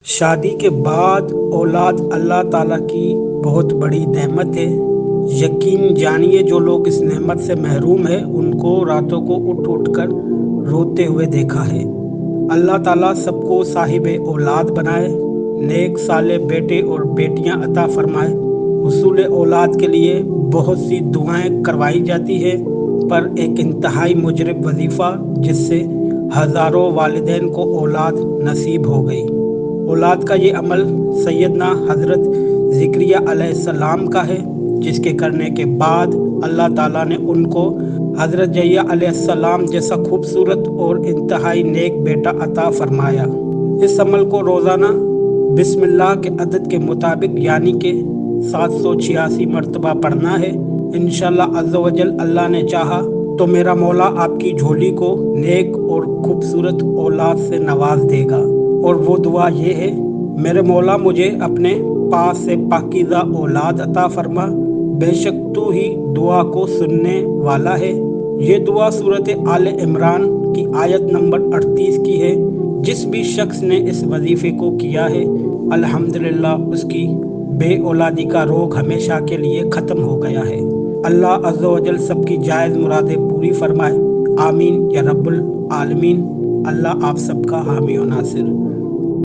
شادی کے بعد اولاد اللہ تعالیٰ کی بہت بڑی نعمت ہے۔ یقین جانیے جو لوگ اس نعمت سے محروم ہیں ان کو راتوں کو اٹھ اٹھ کر روتے ہوئے دیکھا ہے۔ اللہ تعالیٰ سب کو صاحب اولاد بنائے، نیک صالح بیٹے اور بیٹیاں عطا فرمائے۔ حصول اولاد کے لیے بہت سی دعائیں کروائی جاتی ہے، پر ایک انتہائی مجرب وظیفہ جس سے ہزاروں والدین کو اولاد نصیب ہو گئی۔ اولاد کا یہ عمل سیدنا حضرت زکریا علیہ السلام کا ہے، جس کے کرنے کے بعد اللہ تعالیٰ نے ان کو حضرت یحییٰ علیہ السلام جیسا خوبصورت اور انتہائی نیک بیٹا عطا فرمایا۔ اس عمل کو روزانہ بسم اللہ کے عدد کے مطابق یعنی کہ 786 مرتبہ پڑھنا ہے۔ انشاءاللہ عز و جل اللہ نے چاہا تو میرا مولا آپ کی جھولی کو نیک اور خوبصورت اولاد سے نواز دے گا، اور وہ دعا یہ ہے: میرے مولا مجھے اپنے پاس سے پاکیزہ اولاد عطا فرما، بے شک تو ہی دعا کو سننے والا ہے۔ یہ دعا سورۃ آل عمران کی آیت نمبر 38 کی ہے۔ جس بھی شخص نے اس وظیفے کو کیا ہے الحمدللہ اس کی بے اولادی کا روگ ہمیشہ کے لیے ختم ہو گیا ہے۔ اللہ عز و جل سب کی جائز مرادیں پوری فرمائے، آمین یا رب العالمین۔ اللہ آپ سب کا حامی و ناصر۔